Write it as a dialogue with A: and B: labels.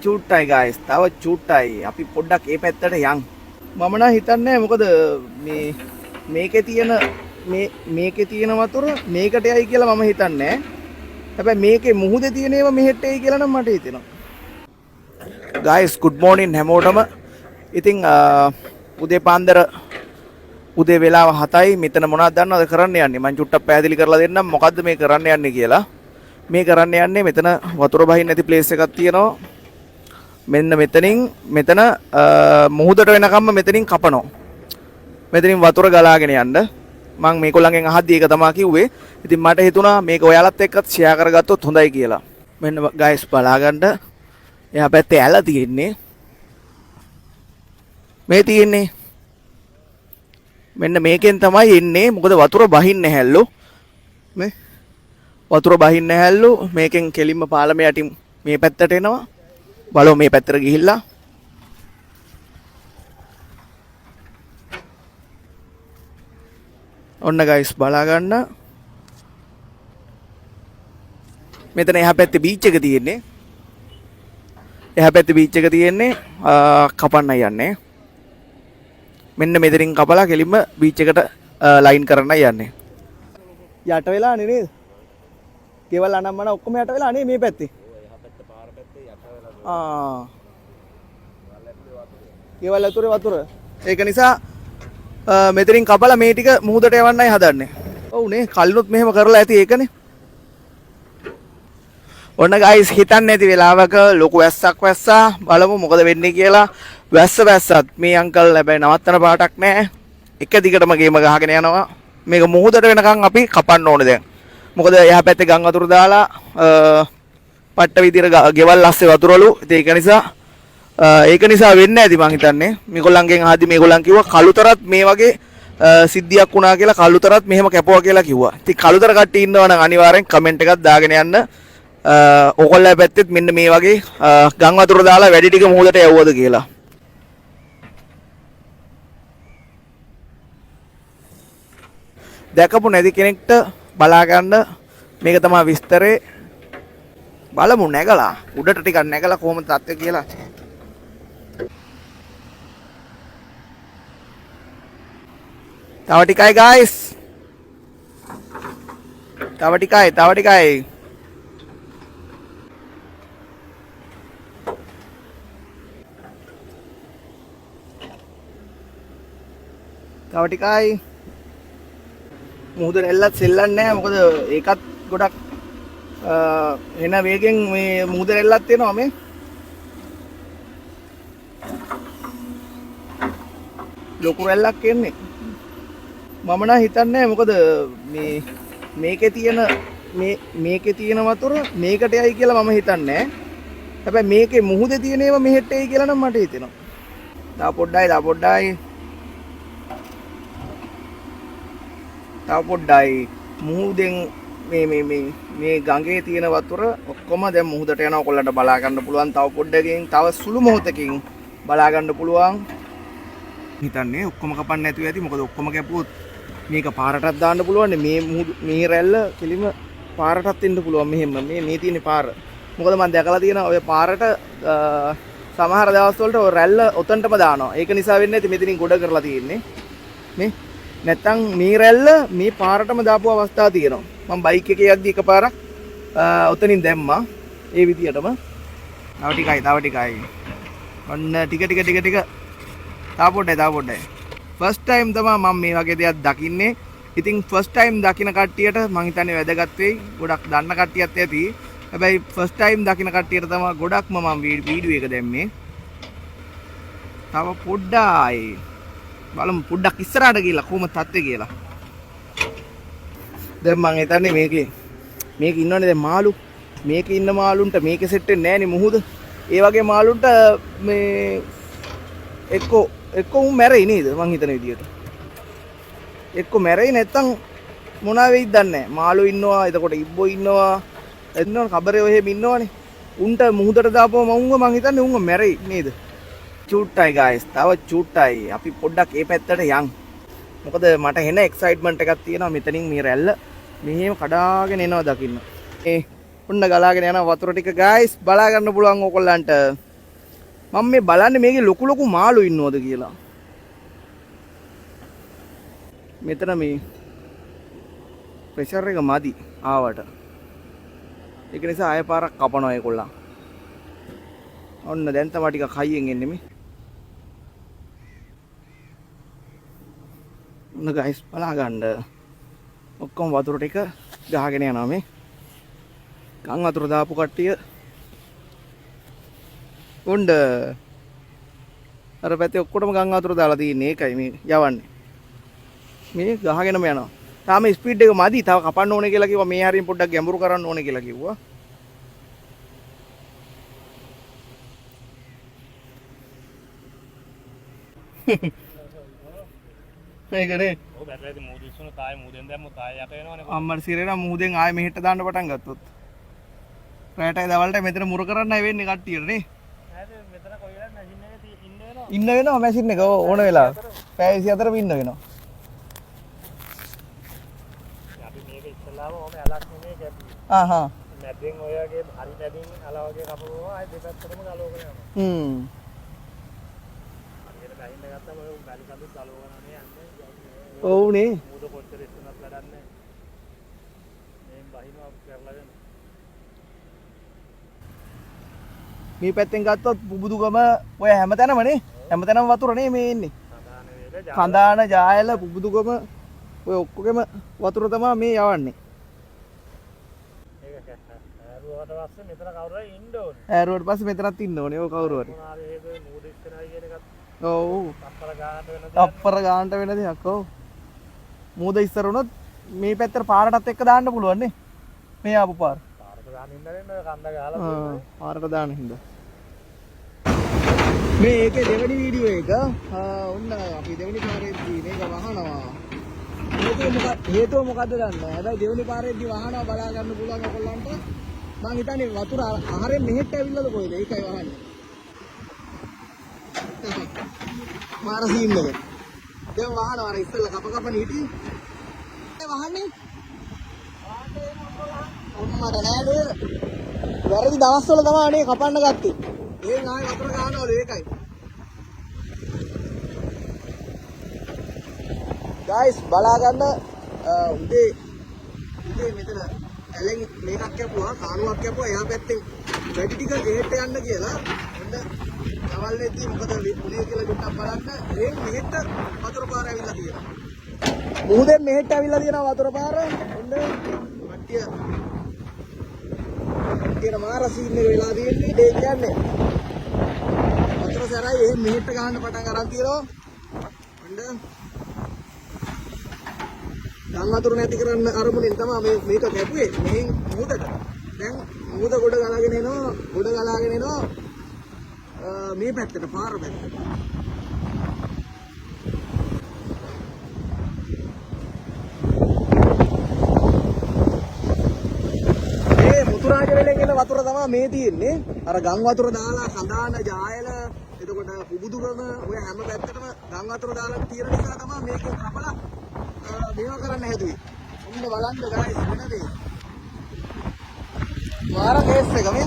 A: චූට්ටයි guys. තව චූට්ටයි. අපි පොඩ්ඩක් ඒ පැත්තට යන්. මම නම් හිතන්නේ මොකද මේකේ තියෙන වතුර මේකට යයි කියලා මම හිතන්නේ. හැබැයි මේකේ මුහුදේ තියෙන ඒවා මෙහෙට එයි කියලා නම් මට හිතෙනවා. guys good morning හැමෝටම. ඉතින් උදේ පාන්දර උදේ වෙලාව 7යි. මෙතන මොනවද දන්නවද කරන්න යන්නේ? මම චුට්ටක් පැහැදිලි කරලා දෙන්නම් මොකද්ද මේ කරන්න යන්නේ කියලා. මේ කරන්න යන්නේ මෙතන වතුර බහින්න නැති ප්ලේස් එකක් තියෙනවා. මෙන්න මෙතන මුහුදට වෙනකම්ම මෙතනින් කපනවා. මෙතනින් වතුර ගලාගෙන යන්න. මම මේගොල්ලන්ගෙන් අහද්දි ඒක තමයි කිව්වේ. ඉතින් මට හිතුණා මේක ඔයාලත් එක්කත් ෂෙයා කරගත්තොත් හොඳයි කියලා. මෙන්න guys බලාගන්න. එහා පැත්තේ ඇල තියෙන්නේ. මේ තියෙන්නේ. මෙන්න මේකෙන් තමයි එන්නේ. මොකද වතුර බහින්නේ හැල්ලු. මේ වතුර බහින්නේ හැල්ලු. මේකෙන් කෙලින්ම පාලම යටින් මේ පැත්තට එනවා. බලෝ මේ පැත්තට ගිහිල්ලා ඔන්න guys බලා ගන්න. මෙතන එහා පැත්තේ බීච් එක තියෙන්නේ. එහා පැත්තේ බීච් එක තියෙන්නේ කපන්න යන්නේ. මෙන්න මෙතනින් කපලා කෙලින්ම බීච් එකට ලයින් කරන්න යන්නේ. යට වෙලානේ නේද? ගෙවල් අනම්මන ඔක්කොම යට වෙලා නේ මේ පැත්තේ. ගෙවල් ඇතුලේ වතුර. ඒක නිසා මෙතනින් කපලා මේ ටික මුහුදට යවන්නයි හදන්නේ. ඔව් නේ කලිනුත් මෙහෙම කරලා ඇති ඒකනේ. ඔන්න guys හිතන්නේ නැති වෙලාවක ලොකු වැස්සක් වැස්සා. බලමු මොකද වෙන්නේ කියලා. වැස්සත් මේ අංකල් හැබැයි නවත්තන පාටක් නැහැ. එක දිගටම ගේම ගහගෙන යනවා. මේක මුහුදට වෙනකන් අපි කපන්න ඕනේ දැන්. මොකද එහා පැත්තේ ගම් වතුර දාලා පට්ට විදියට ගෙවල් ඇස්සේ වතුරලු. ඒක නිසා වෙන්නේ නැති මං හිතන්නේ. මේගොල්ලන්ගෙන් අහද්දි මේගොල්ලන් කිව්වා කළුතරත් මේ වගේ සිද්ධියක් වුණා කියලා කළුතරත් මෙහෙම කැපුවා කියලා කිව්වා. ඉතින් කළුතර කට්ටිය ඉන්නවා නම් අනිවාර්යෙන් කමෙන්ට් එකක් දාගෙන යන්න. ඕගොල්ලෝ පැත්තෙත් මෙන්න මේ වගේ ගම් වතුර දාලා වැඩි ටික මුහුදට යවුවද කියලා. දැකපු නැති කෙනෙක්ට බලා ගන්න මේක තමයි විස්තරේ. බලමු නැගලා උඩට ටිකක් නැගලා කොහොමද තත්ත්වය කියලා. තව ටිකයි guys. තව ටිකයි. තව ටිකයි. මුහුද රැල්ලත් සෙල්ලන්නේ නැහැ. මොකද ඒකත් ගොඩක් එන වේගෙන් මේ මුහුද රැල්ලත් එනවා මේ. ලොකු රැල්ලක් එන්නේ. මම නම් හිතන්නේ මොකද මේකේ තියෙන වතුර මේකට යයි කියලා මම හිතන්නේ. හැබැයි මේකේ මුහුදේ තියෙන ඒවා මෙහෙට එයි කියලා නම් මට හිතෙනවා. තව පොඩ්ඩයි මුහුදෙන් මේ ගඟේ තියෙන වතුර ඔක්කොම දැන් මුහුදට යනවා. ඔයගොල්ලන්ට බලා ගන්න පුළුවන්. තව පොඩ්ඩකින් තව සුළු මොහොතකින් බලා ගන්න පුළුවන්. හිතන්නේ ඔක්කොම කපන්න නැතුව ඇති. මොකද ඔක්කොම කැපුවොත් මේක පාරටත් දාන්න පුළුවන්. මේ රැල්ල කෙලිම පාරටත් එන්න පුළුවන්. මෙහෙම මේ තියෙන පාර. මොකද මම දැකලා තියෙනවා ඔය පාරට සමහර දවස් වලට ඔය රැල්ල ඔතනටම දානවා. ඒක නිසා වෙන්නේ නැති මෙතනින් ගොඩ කරලා තියෙන්නේ. මේ නැත්තම් මේ රැල්ල මේ පාරටම දාපු අවස්ථා තියෙනවා. මම බයික් එකේ යද්දි එකපාරක් ඔතනින් දැම්මා. ඒ විදියටම. තව ටිකයි. ඔන්න ටික. තව පොඩ්ඩයි. ෆස්ට් ටයිම් තමයි මම මේ වගේ දෙයක් දකින්නේ. ඉතින් ෆස්ට් ටයිම් දකින කට්ටියට මම හිතන්නේ වැදගත් වෙයි. ගොඩක් දන්න කට්ටියත් ඇති. හැබැයි ෆස්ට් ටයිම් දකින කට්ටියට තමයි ගොඩක්ම මම වීඩියෝ එක දැම්මේ. තව පොඩ්ඩයි. බලමු පොඩ්ඩක් ඉස්සරහට ගිහලා කොහොමද තත්ත්වය කියලා. දැන් මම හිතන්නේ මේකේ ඉන්නවනේ දැන් මාළු. මේකේ ඉන්න මාළුන්ට මේකේ සෙට් වෙන්නේ නැහනේ මුහුද. ඒ වගේ මාළුන්ට මේ එක්ක උන් මැරෙයි නේද මං හිතන විදියට. එක්ක මැරෙයි නැත්තම් මොනවා වෙයිද දන්නේ නැහැ. මාළු ඉන්නවා, එතකොට ඉබ්බෝ ඉන්නවා. එන්නවනේ කබරේ ඔහෙම ඉන්නවනේ. උන්ට මුහුදට දාපුවම මං හිතන්නේ උන්ව මැරෙයි නේද. චූට්ටයි guys. තව චූට්ටයි. අපි පොඩ්ඩක් ඒ පැත්තට යන්. මොකද මට එන එක්සයිට්මන්ට් එකක් තියෙනවා. මෙතනින් මේ රැල්ල මෙහෙම කඩාගෙන එනවා දකින්න. ඔන්න ගලාගෙන යන වතුර ටික guys බලා ගන්න පුළුවන් ඕගොල්ලන්ට. මම මේ බලන්නේ මේකේ ලොකු ලොකු මාළු ඉන්නවද කියලා. මෙතන මේ ප්‍රෙෂර් එක මදි ආවට. ඒක නිසා ආයෙ පාරක් කපනවා ඒගොල්ලන්. ඔන්න දැන් තමයි ටිකක් හයියෙන් එන්නේ මේ. ඔන්න ගයිස් බලා ගන්න. ඔක්කොම වතුර ටික ගහගෙන යනවා මේ. ගම් වතුර දාපු කට්ටිය උණ්ඩ අර පැත්තේ ඔක්කොටම ගම් වතුර දාලා තියෙන්නේ. ඒකයි මේ යවන්නේ. මේ ගහගෙනම යනවා. තාම ස්පීඩ් එක මදි. තව කපන්න ඕනේ කියලා කිව්වා. මේ හරියෙන් පොඩ්ඩක් ගැඹුරු කරන්න ඕනේ කියලා කිව්වා. මේකනේ. ඔව් බැලුවාදී මූද ඉස්සුන තායි මූදෙන් දැම්මොත් තායි යට වෙනවනේ. අම්මර සිරේන මූදෙන් ආයෙ මෙහෙට දාන්න පටන් ගත්තොත්. රැටයි දවල්ට මෙතන මුර කරන්නයි වෙන්නේ කට්ටියට නේ. නේද මෙතන කොයි වෙලාවෙ මැෂින් එකේ ඉන්න වෙනවා මැෂින් එක ඕන වෙලාව. පැය 24ම ඉන්න වෙනවා. අපි මේක ඉස්සලාම ඕම ඇලක් නෙමෙයි ගැප්පි. ආහා. මැදෙන් ඔය වගේ හරි මැදින් අල වගේ කපුවම ආයෙ දෙපැත්තටම ගලවගෙන යනවා. හරියට බහින්න ගත්තම ඔය බැලි කඳුත් ගලවගෙන යන්නේ. ඔව්නේ. මූද කොච්චර ඉස්සනත් වැඩක් නැහැ. මේ බහිනවා කරලාගෙන. මේ පැත්තෙන් ගත්තොත් පුබුදුගම ඔය හැමතැනමනේ. හැමතැනම වතුරනේ මේ එන්නේ. කඳාන ජායල පුබුදුගම ඔය ඔක්කොගෙම වතුර තමයි මේ යවන්නේ. ඒක ඇරුවට පස්සේ මෙතන කවුරු හරි ඉන්න ඕනේ. ඇරුවට පස්සේ මෙතනත් ඉන්න ඕනේ. ඔය කවුරු හරි. මොනාරි ඒක මූද ඉස්සනයි කියන එකත්. ඔව්. තප්පර ගානට වෙන දෙයක්. ඔව්. මූද ඉස්සර වුණොත් මේ පැත්තට පාරටත් එක්ක දාන්න පුළුවන් නේ. මේ ආපු පාර. පාරට දාන්න ඉන්නනේ කන්ද ගහලා පාරට දාන්න හින්දා. මේ ඒකේ දෙවෙනි වීඩියෝ එක ඔන්න අපි දෙවෙනි පාරේදී මේක වහනවා. හේතුව මොකද්ද දන්නේ? හැබැයි දෙවෙනි පාරේදී වහනවා බලා ගන්න පුළුවන් ඔයගොල්ලන්ට. මං හිතන්නේ වතුර ආහාරයෙන් මෙහෙට ඇවිල්ලාද කොහෙද? ඒකයි වහන්නේ. මාර සීන් එක. දැන් වහනවා අර ඉස්සෙල්ලා කප හිටි. ඒ වහන්නේ. ඔම්මඩ නෑනේ. වැරදි දවස්වල තමයි අනේ කපන්න ගත්තේ. ඒ ආයෙ වතුර ගන්නවලු ඒකයි. guys බලා ගන්න උදේ මෙතන ඇලෙන් මේකක් කැපුවා කානුවක් කැපුවා එහා පැත්තෙන් වැඩි ටික ගෙහෙට යන්න කියලා හොඳ අවල් වෙද්දී මොකද උනේ කියලා ටිකක් බලන්න ඒ මෙහෙට වතුර පාර ඇවිල්ලා තියෙනවා මුහුදෙන් මෙහෙට ඇවිල්ලා තියෙනවා වතුර පාර හොඳ කට්ටිය මාර සීන් එක වෙලා තියෙන්නේ ඒ කියන්නේ වතුර සැරයි එහෙන් මෙහෙට ගහන්න පටන් අරන් තියෙනවා හොඳ ගම් වතුර නැති කරන්න අරමුණෙන් තමයි මේක කැපුවේ මෙහෙන් මුහුදට. දැන් මුහුද ගොඩ ගලාගෙන එනවා මේ පැත්තට පාර පැත්තට. මේ මුතුරාජ වෙලෙන් එන වතුර තමයි මේ තියෙන්නේ. අර ගම් වතුර දාලා කඳාන ජායල එතකොට පුබුදුගම ඔය හැම පැත්තටම ගම් වතුර දාලා තියෙන නිසා තමයි මේක කපලා මේවා කරන්න හැදුවේ. ඔන්න බලන්න guys වෙන දේ. මාර කේස් එක මේ